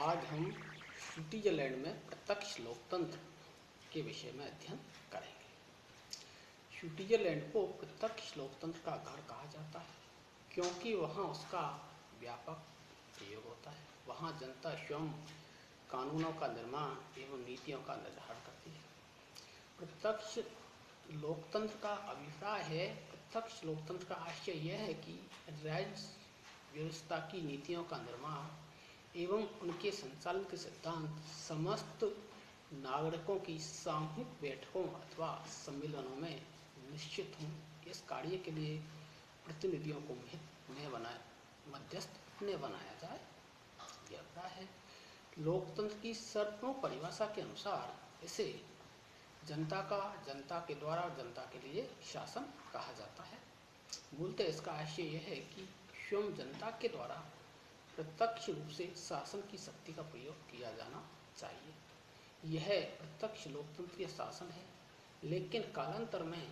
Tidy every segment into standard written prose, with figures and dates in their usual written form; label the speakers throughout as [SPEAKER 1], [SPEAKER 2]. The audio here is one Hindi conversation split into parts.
[SPEAKER 1] आज हम स्विट्जरलैंड में प्रत्यक्ष लोकतंत्र के विषय में अध्ययन करेंगे। स्विट्जरलैंड को प्रत्यक्ष लोकतंत्र का घर कहा जाता है क्योंकि वहाँ उसका व्यापक प्रयोग होता है। वहाँ जनता स्वयं कानूनों का निर्माण एवं नीतियों का निर्धारण करती है। प्रत्यक्ष लोकतंत्र का अभिप्राय है, प्रत्यक्ष लोकतंत्र का आशय यह है कि राज्य व्यवस्था की नीतियों का निर्माण एवं उनके संचालन के सिद्धांत समस्त नागरिकों की सामूहिक बैठकों अथवा सम्मेलनों में निश्चित हों। इस कार्य के लिए प्रतिनिधियों को मध्यस्थ ने बनाया जाए, यह अभिप्राय है। लोकतंत्र की सर्वप्रमुख परिभाषा के अनुसार इसे जनता के द्वारा जनता के लिए शासन कहा जाता है। मूलतः इसका आशय यह है कि स्वयं जनता के द्वारा प्रत्यक्ष रूप से शासन की शक्ति का प्रयोग किया जाना चाहिए। यह प्रत्यक्ष लोकतंत्रीय शासन है, लेकिन कालांतर में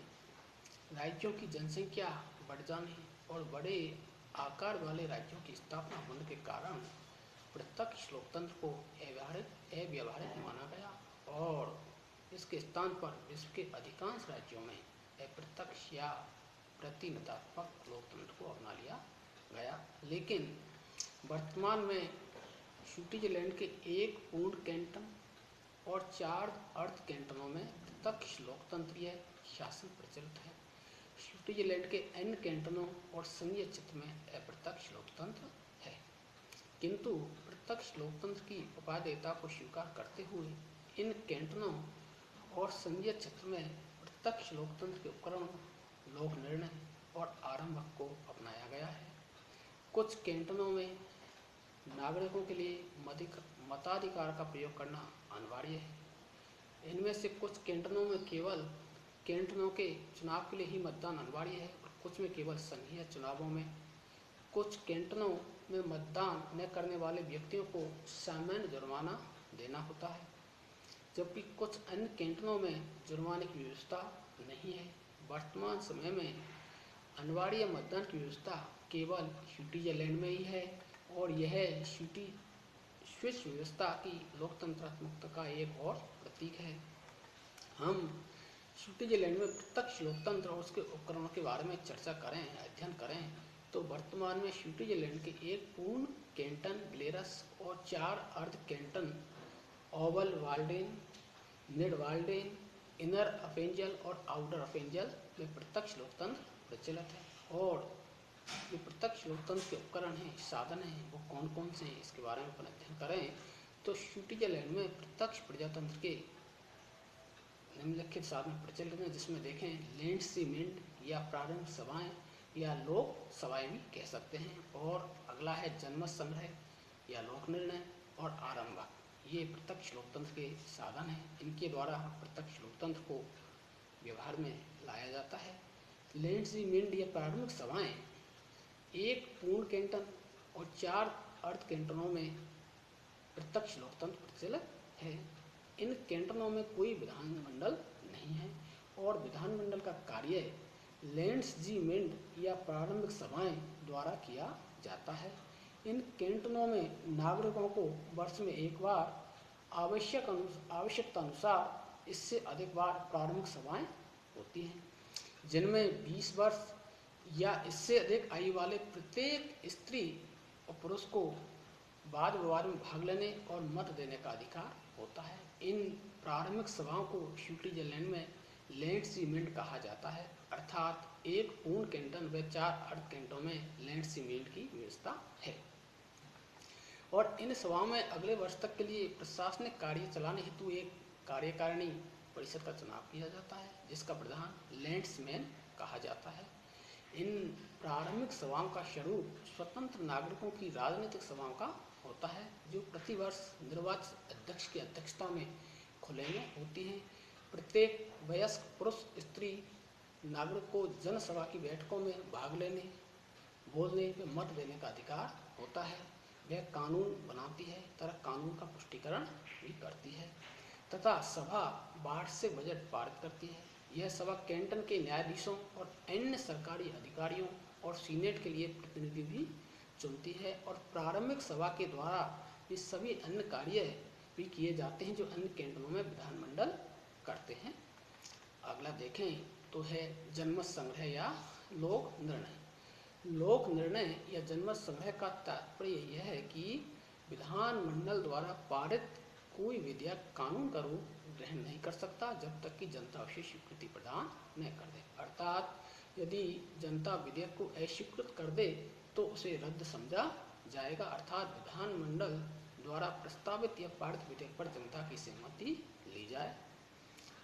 [SPEAKER 1] राज्यों की जनसंख्या बढ़ जाने और बड़े आकार वाले राज्यों की स्थापना होने के कारण प्रत्यक्ष लोकतंत्र को अव्यावहारिक माना गया और इसके स्थान पर विश्व के अधिकांश राज्यों में अप्रत्यक्ष या प्रतिनिधात्मक लोकतंत्र को अपना लिया गया। लेकिन वर्तमान में स्विट्जरलैंड के एक पूर्ण कैंटन और 4 अर्ध कैंटनों में प्रत्यक्ष लोकतंत्रीय शासन प्रचलित है। स्विट्जरलैंड के अन्य कैंटनों और संघीय क्षेत्र में अप्रत्यक्ष लोकतंत्र है, किंतु प्रत्यक्ष लोकतंत्र की उपादेयता को स्वीकार करते हुए इन कैंटनों और संघीय क्षेत्र में प्रत्यक्ष लोकतंत्र के उपकरणों, लोक निर्णय और आरंभक को अपनाया गया है। कुछ कैंटनों में नागरिकों के लिए मताधिकार का प्रयोग करना अनिवार्य है। इनमें से कुछ कैंटनों में केवल कैंटनों के चुनाव के लिए ही मतदान अनिवार्य है और कुछ में केवल संघीय चुनावों में। कुछ कैंटनों में मतदान न करने वाले व्यक्तियों को सामान्य जुर्माना देना होता है, जबकि कुछ अन्य कैंटनों में जुर्माने की व्यवस्था नहीं है। वर्तमान समय में अनिवार्य मतदान की व्यवस्था केवल स्विट्जरलैंड में ही है और यह स्विस व्यवस्था की लोकतंत्रात्मकता का एक और प्रतीक है। हम स्विट्जरलैंड में प्रत्यक्ष लोकतंत्र और उसके उपकरणों के बारे में चर्चा करें, अध्ययन करें, तो वर्तमान में स्विट्जरलैंड के एक पूर्ण कैंटन ग्लेरस और 4 अर्ध canton Obwalden, Nidwalden, inner Appenzell और आउटर अफेंजल में प्रत्यक्ष लोकतंत्र प्रचलित है। और जो प्रत्यक्ष लोकतंत्र के उपकरण हैं, साधन हैं, वो कौन कौन से हैं, इसके बारे में अपन अध्ययन करें तो स्विट्जरलैंड में प्रत्यक्ष प्रजातंत्र के निम्नलिखित साधन प्रचलित हैं, जिसमें देखें लैंडसीमेंट या प्रारंभिक सभाएं या लोक सभाएं भी कह सकते हैं। और अगला है जनमत संग्रह या लोक निर्णय और आरंभक। ये प्रत्यक्ष लोकतंत्र के साधन हैं, इनके द्वारा प्रत्यक्ष लोकतंत्र को व्यवहार में लाया जाता है। लैंडसीमेंट या प्रारंभिक सभाएं एक पूर्ण कैंटन और 4 अर्ध कैंटनों में प्रत्यक्ष लोकतंत्र प्रचलित है। इन कैंटनों में कोई विधानमंडल नहीं है और विधानमंडल का कार्य लैंडसीमेंट या प्रारंभिक सभाएं द्वारा किया जाता है। इन कैंटनों में नागरिकों को वर्ष में एक बार आवश्यकता अनुसार इससे अधिक बार प्रारंभिक सभाएं होती हैं, जिनमें 20 वर्ष या इससे अधिक आयु वाले प्रत्येक स्त्री और पुरुष को वाद विवाद में भाग लेने और मत देने का अधिकार होता है। इन प्रारंभिक सभाओं को स्विट्जरलैंड में लैंडसीमेंट कहा जाता है, अर्थात एक पूर्ण कैंटन व 4 अर्ध कैंटों में लैंडसीमेंट की व्यवस्था है। और इन सभाओं में अगले वर्ष तक के लिए प्रशासनिक कार्य चलाने हेतु एक कार्यकारिणी परिषद का चुनाव किया जाता है, जिसका प्रधान लैंड्समैन कहा जाता है। इन प्रारंभिक सभाओं का स्वरूप स्वतंत्र नागरिकों की राजनीतिक सभाओं का होता है, जो प्रतिवर्ष निर्वाचित अध्यक्ष की अध्यक्षता में खुले में होती हैं। प्रत्येक वयस्क पुरुष स्त्री नागरिक को जनसभा की बैठकों में भाग लेने, बोलने व मत देने का अधिकार होता है। वह कानून बनाती है तथा कानून का पुष्टिकरण भी करती है तथा सभा वार्षिक बजट पारित करती है। यह सभा कैंटन के न्यायाधीशों और अन्य सरकारी अधिकारियों और सीनेट के लिए प्रतिनिधि भी चुनती है और प्रारंभिक सभा के द्वारा ये सभी अन्य कार्य भी किए जाते हैं जो अन्य कैंटोनों में विधानमंडल करते हैं। अगला देखें तो है जनमत संग्रह या लोक निर्णय। लोक निर्णय या जनमत संग्रह का तात्पर्य यह है कि विधानमंडल द्वारा पारित कोई विधेयक कानून का रूप ग्रहण नहीं कर सकता जब तक कि जनता उसे स्वीकृति प्रदान न कर दे। अर्थात यदि जनता विधेयक को अस्वीकृत कर दे तो उसे रद्द समझा जाएगा, अर्थात विधानमंडल द्वारा प्रस्तावित या पारित विधेयक पर जनता की सहमति ली जाए।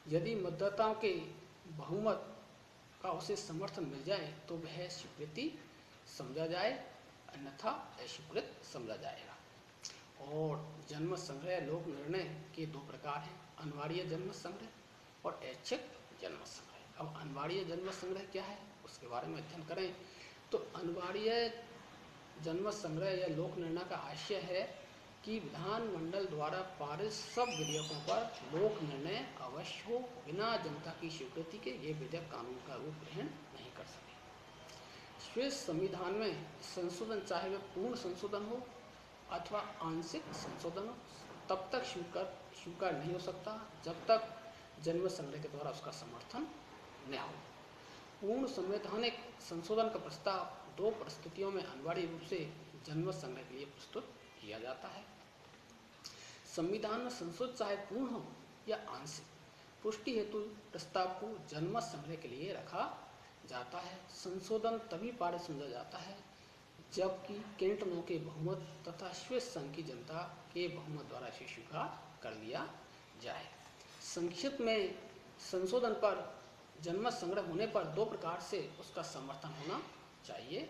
[SPEAKER 1] यदि मतदाताओं के बहुमत का उसे समर्थन मिल जाए तो वह स्वीकृति समझा जाए, अन्यथा अस्वीकृत समझा जाएगा। और जनमत संग्रह लोक निर्णय के दो प्रकार हैं, अनिवार्य जनमत संग्रह और ऐच्छिक जनमत संग्रह। अब अनिवार्य जनमत संग्रह क्या है उसके बारे में अध्ययन करें तो अनिवार्य जनमत संग्रह या लोक निर्णय का आशय है कि विधानमंडल द्वारा पारित सब विधेयकों पर लोक निर्णय अवश्य हो, बिना जनता की स्वीकृति के ये विधेयक कानून का रूप ग्रहण नहीं कर सके। स्विस संविधान में संशोधन चाहे वह पूर्ण संशोधन हो अथवा आंशिक संशोधन हो, तब तक स्वीकार नहीं हो सकता जब तक जनमत संग्रह के द्वारा उसका समर्थन न हो। पूर्ण संवैधानिक संशोधन का प्रस्ताव दो परिस्थितियों में अनिवार्य रूप से जनमत संग्रह के लिए प्रस्तुत किया जाता है। संविधान में संशोधन चाहे पूर्ण हो या आंशिक, पुष्टि हेतु प्रस्ताव को जनमत संग्रह के लिए रखा जाता है। संशोधन तभी पारित समझा जाता है जबकि कैंटनों के बहुमत तथा स्विस संघ की जनता के बहुमत द्वारा इसे स्वीकार कर लिया जाए। संक्षिप्त में संशोधन पर जनमत संग्रह होने पर दो प्रकार से उसका समर्थन होना चाहिए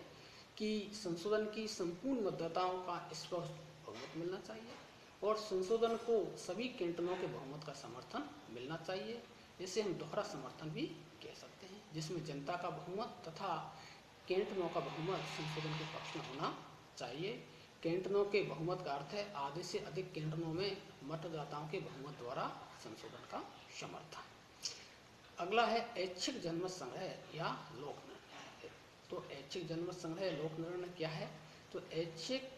[SPEAKER 1] कि संशोधन की संपूर्ण मतदाताओं का स्पष्ट बहुमत मिलना चाहिए और संशोधन को सभी कैंटनों के बहुमत का समर्थन मिलना चाहिए, जिसे हम दोहरा समर्थन भी कह सकते हैं, जिसमें जनता का बहुमत तथा कैंटनों का बहुमत संशोधन के पक्ष में होना चाहिए। कैंटनों के बहुमत का अर्थ है आधे से अधिक कैंटनों में मतदाताओं के बहुमत द्वारा संशोधन का समर्थन। अगला है ऐच्छिक जनमत संग्रह या लोक निर्णय। तो ऐच्छिक जनमत संग्रह लोक निर्णय क्या है? तो ऐच्छिक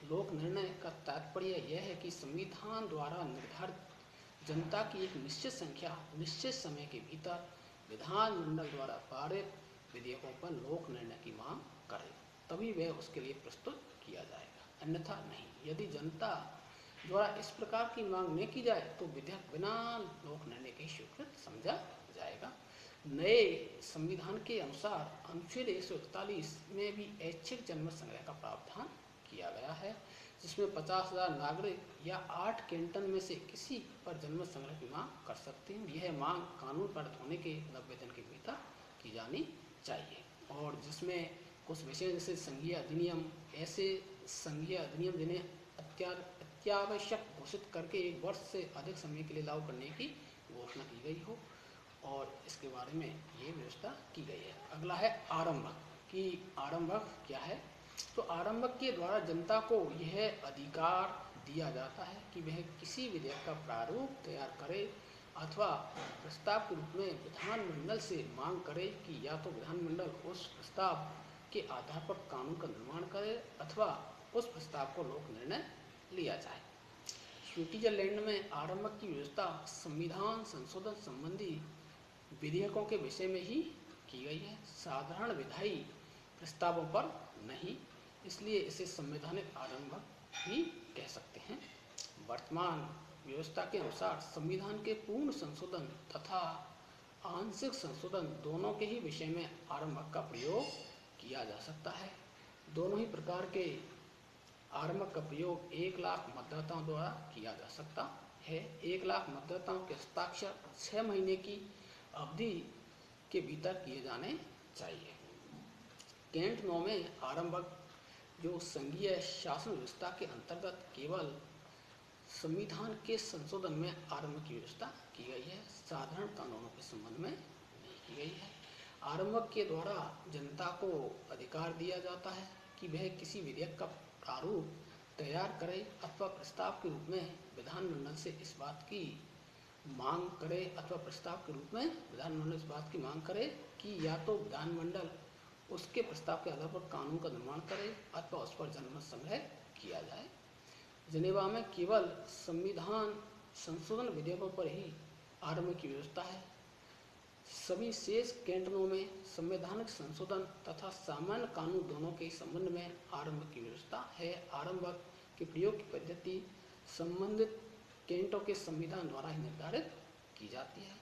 [SPEAKER 1] लोक निर्णय का तात्पर्य यह है कि संविधान द्वारा निर्धारित जनता की एक निश्चित संख्या निश्चित समय के भीतर विधानमंडल द्वारा पारित विधेयकों पर लोक निर्णय की मांग करे, तभी वह उसके लिए प्रस्तुत किया जाएगा, अन्यथा नहीं। यदि जनता द्वारा इस प्रकार की मांग न की जाए तो विधेयक बिना लोक निर्णय के स्वीकृत समझा जाएगा। नए संविधान के अनुसार अनुच्छेद 141 में भी ऐच्छिक जनमत संग्रह का प्रावधान किया गया है, जिसमें 50,000 नागरिक या 8 कैंटन में से किसी पर जनमत संग्रह की मांग कर सकते हैं। यह मांग कानून पारित होने के 90 दिन के भीतर की जानी चाहिए और जिसमें कुछ विषय जैसे संघीय अधिनियम, ऐसे संघीय अधिनियम जिन्हें अत्यावश्यक घोषित करके 1 वर्ष से अधिक समय के लिए लागू करने की घोषणा की गई हो और इसके बारे में ये व्यवस्था की गई है। अगला है आरंभक कि आरंभक क्या है? तो आरंभक के द्वारा जनता को यह अधिकार दिया जाता है कि वह किसी विधेयक का प्रारूप तैयार करे अथवा प्रस्ताव के रूप में विधानमंडल से मांग करे कि या तो विधानमंडल उस प्रस्ताव के आधार पर कानून का निर्माण करे अथवा उस प्रस्ताव को लोक निर्णय लिया जाए। स्विट्जरलैंड में आरंभक की व्यवस्था संविधान संशोधन संबंधी विधेयकों के विषय में ही की गई है, साधारण विधायी प्रस्तावों पर नहीं, इसलिए इसे संवैधानिक आरंभक भी कह सकते हैं। वर्तमान व्यवस्था के अनुसार संविधान के पूर्ण संशोधन तथा आंशिक संशोधन दोनों के ही विषय में आरंभक का प्रयोग किया जा सकता है। दोनों ही प्रकार के आरंभक का प्रयोग 1 लाख मतदाताओं द्वारा किया जा सकता है। 1 लाख मतदाताओं के हस्ताक्षर 6 महीने की अवधि के भीतर किए जाने चाहिए। कैंट 9 में आरंभक जो संघीय शासन व्यवस्था के अंतर्गत केवल संविधान के संशोधन में आरंभ की व्यवस्था की गई है, साधारण कानूनों के संबंध में नहीं की गई है। आरंभक के द्वारा जनता को अधिकार दिया जाता है कि वह किसी विधेयक का प्रारूप तैयार करे अथवा प्रस्ताव के रूप में विधानमंडल से इस बात की मांग करे अथवा प्रस्ताव के रूप में विधानमंडल इस बात की मांग करे कि या तो विधानमंडल उसके प्रस्ताव के आधार पर कानून का निर्माण करे अथवा उस पर जनमत संग्रह किया जाए। जिनेवा में केवल संविधान संशोधन विधेयकों पर ही आरंभ की व्यवस्था है। सभी शेष कैंटनों में संवैधानिक संशोधन तथा सामान्य कानून दोनों के संबंध में आरंभ की व्यवस्था है। आरंभक के प्रयोग की पद्धति संबंधित कैंटों के संविधान द्वारा ही निर्धारित की जाती है।